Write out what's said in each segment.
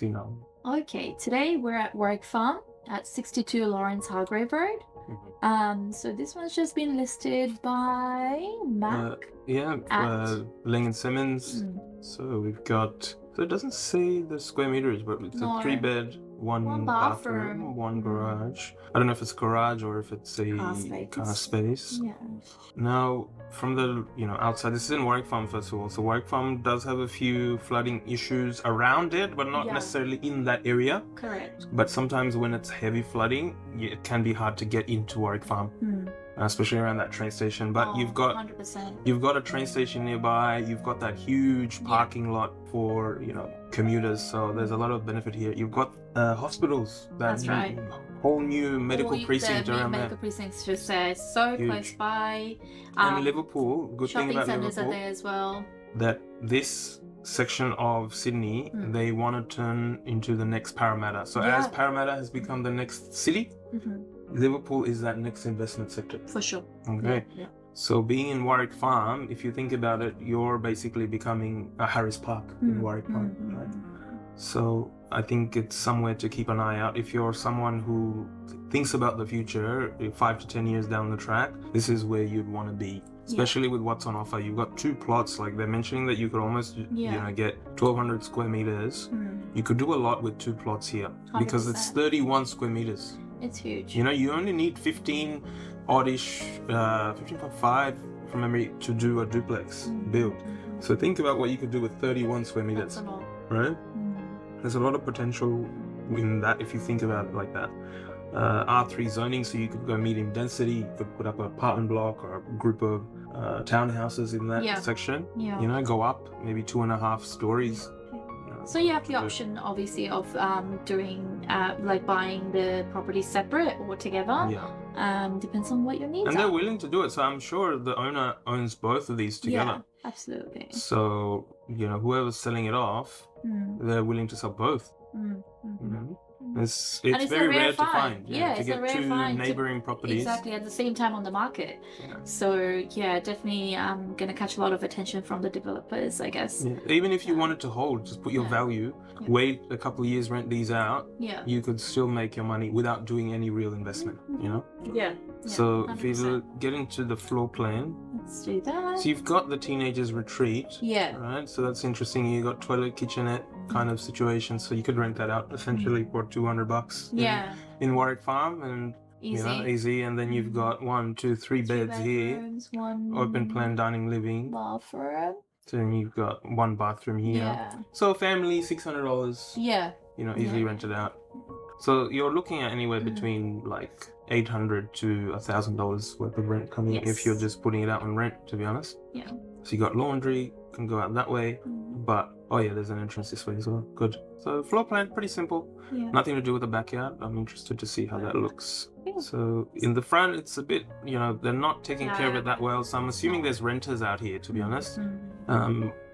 do you know? Okay, today we're at Warwick Farm at 62 Lawrence Hargrave Road. So this one's just been listed by Mac. Ling and Simmons. So we've got, so it doesn't say the square meters, but it's a 3-bed, one bathroom, one garage. I don't know if it's a garage or if it's a car space. Yeah. Now, from the outside, this is in Warwick Farm first of all. So Warwick Farm does have a few flooding issues around it, but not necessarily in that area. Correct. But sometimes when it's heavy flooding, it can be hard to get into Warwick Farm. Especially around that train station, but you've got 100%. You've got a train station nearby. You've got that huge parking lot for commuters. So there's a lot of benefit here. You've got hospitals. That's right. Whole new medical precinct around there. Medical precincts just there, so huge. Close by. And Liverpool. Good thing about shopping Liverpool. centres are there as well. That this section of Sydney, they want to turn into the next Parramatta. So as Parramatta has become the next city. Liverpool is that next investment sector. For sure. Okay. Yeah. So being in Warwick Farm, if you think about it, you're basically becoming a Harris Park in Warwick Farm. Right? So I think it's somewhere to keep an eye out. If you're someone who thinks about the future, 5 to 10 years down the track, this is where you'd want to be. Especially with what's on offer. You've got 2 plots, like they're mentioning that you could almost get 1,200 square meters. You could do a lot with 2 plots here 100%. Because it's 31 square meters. It's huge. You only need 15 oddish, 15.5 from memory to do a duplex build. So think about what you could do with 31 square meters. That's a lot. Right? There's a lot of potential in that if you think about it like that. R3 zoning, so you could go medium density, you could put up an apartment block or a group of townhouses in that section. Go up maybe 2.5 stories. So you have the option, obviously, of doing like buying the property separate or together. Depends on what your needs are. And they're willing to do it. So I'm sure the owner owns both of these together. Yeah, absolutely. So whoever's selling it off, they're willing to sell both. It's very rare to find. To get 2 neighboring properties. Exactly, at the same time on the market. So definitely going to catch a lot of attention from the developers, I guess. Even if you wanted to hold, just put your value, wait a couple of years, rent these out, you could still make your money without doing any real investment, So 100%. If you get into the floor plan, let's do that. So you've got the teenagers retreat, right? So that's interesting. You got toilet, kitchenette kind of situation, so you could rent that out essentially for $200 in Warwick Farm, and easy. And then you've got 1, 2, 3 beds here, open plan dining, living, bathroom. So then you've got 1 bathroom here. So family, $600. Easily rented out. So you're looking at anywhere between like $800 to $1,000 worth of rent coming if you're just putting it out on rent, to be honest. So you got laundry, can go out that way, but there's an entrance this way as well. Good. So floor plan, pretty simple. Nothing to do with the backyard. I'm interested to see how that looks. So in the front, it's a bit, they're not taking care of it that well. So I'm assuming there's renters out here, to be honest.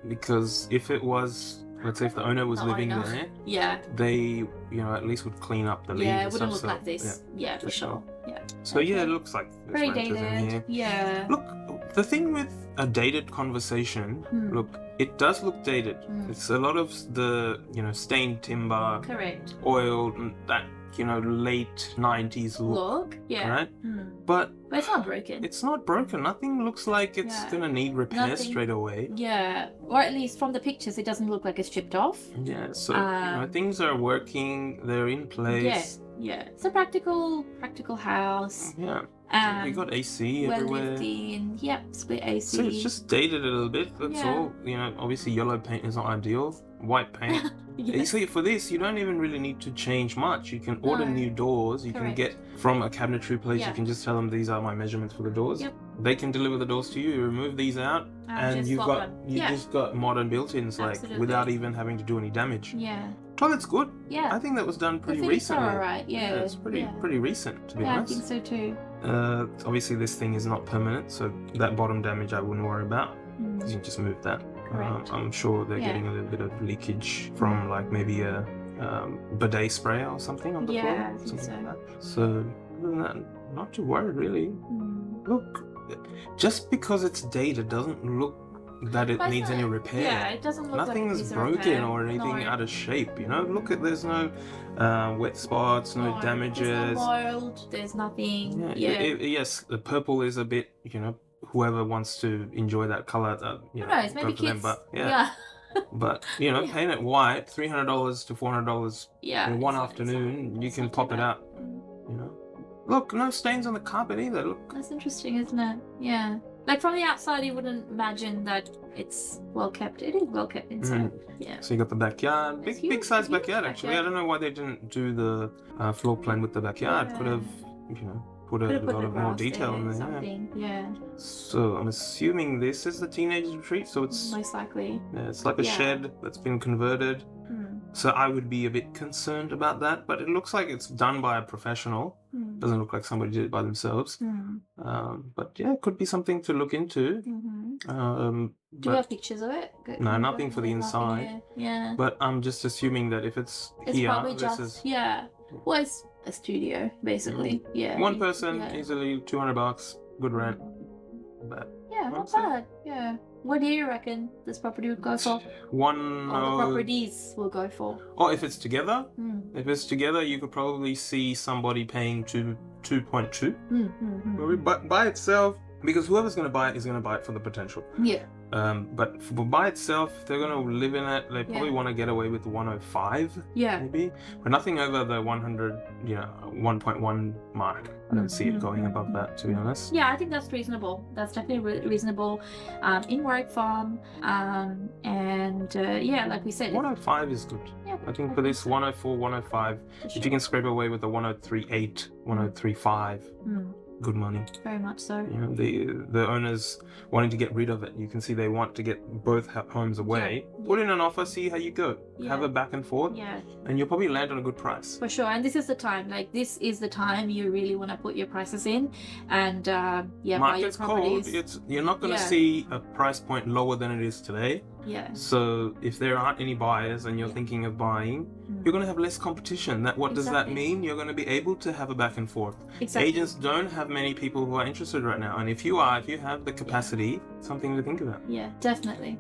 Because if it was, let's say if the owner was living there, they, at least would clean up the leaves. It wouldn't look like this. For sure. So it looks like there's pretty renters in here. Look, the thing with a dated conversation, look, it does look dated. It's a lot of the, stained timber, oiled, that, late 90s look. Right? But it's not broken. It's not broken. Nothing looks like it's gonna need repair straight away. Or at least from the pictures, it doesn't look like it's chipped off. So things are working. They're in place. It's a practical house. You got AC everywhere. Lived in. Split AC. So it's just dated a little bit. That's all. Obviously yellow paint is not ideal. White paint. You see, for this, you don't even really need to change much. You can order new doors. You can get from a cabinetry place. You can just tell them these are my measurements for the doors. They can deliver the doors to you. You remove these out, and you've just got modern built-ins, like without even having to do any damage. Toilet's good. I think that was done pretty recently. All right. It's pretty recent, to be honest. I think so too. Obviously, this thing is not permanent, so that bottom damage I wouldn't worry about because you can just move that. I'm sure they're getting a little bit of leakage from like maybe a bidet spray or something on the floor. I think so. Like that. So other than that, not too worried really. Look, just because it's dated doesn't look that it needs any repair. Yeah, it doesn't look Nothing's like broken or anything out of shape, you know. Look at, there's no wet spots, no damages. There's no mold, there's nothing. Yes, the purple is a bit, you know, whoever wants to enjoy that color, you know, knows, maybe kids. Them, but but you know, paint it white, $300 to $400 in one afternoon, you can pop it out. You know, look, no stains on the carpet either. Look, that's interesting, isn't it? Yeah, like from the outside, you wouldn't imagine that it's well kept. It is well kept inside. Yeah. So you got the backyard, big size backyard actually. I don't know why they didn't do the floor plan with the backyard. Could have, you know, put a lot of more detail in there. Yeah. So I'm assuming this is the teenage retreat. So it's most likely. Yeah, it's like a shed that's been converted. So I would be a bit concerned about that, but it looks like it's done by a professional. Doesn't look like somebody did it by themselves. But yeah, it could be something to look into. Do you have pictures of it? No, nothing for the inside. Yeah. But I'm just assuming that if it's here, probably just well, it's a studio basically. Yeah. One person, easily $200, good rent. But not bad. Yeah. What do you reckon this property would go for? The properties will go for. Oh, if it's together? If it's together, you could probably see somebody paying 2.2. But by itself, because whoever's going to buy it is going to buy it for the potential. Yeah. But by itself, they're going to live in it. They probably want to get away with 105. Yeah. Maybe, but nothing over the 100. 1.1 mark. I don't see it going above that, to be honest. Yeah, I think that's reasonable. That's definitely reasonable. In Warwick Farm, and like we said, 105 is good. Yeah. I think for this 104, 105, if you can scrape away with the 103.8, 103.5. Good money. Very much so. You know, the owners wanting to get rid of it. You can see they want to get both homes away. Put in an offer, see how you go. Have a back and forth. Yeah. And you'll probably land on a good price. For sure. And this is the time. Like, this is the time you really want to put your prices in. And buy your market's properties. Cold. You're not going to see a price point lower than it is today. Yeah. So if there aren't any buyers and you're thinking of buying, you're going to have less competition. What does that mean? You're going to be able to have a back and forth. Exactly. Agents don't have many people who are interested right now. And if you have the capacity, something to think about. Yeah, definitely.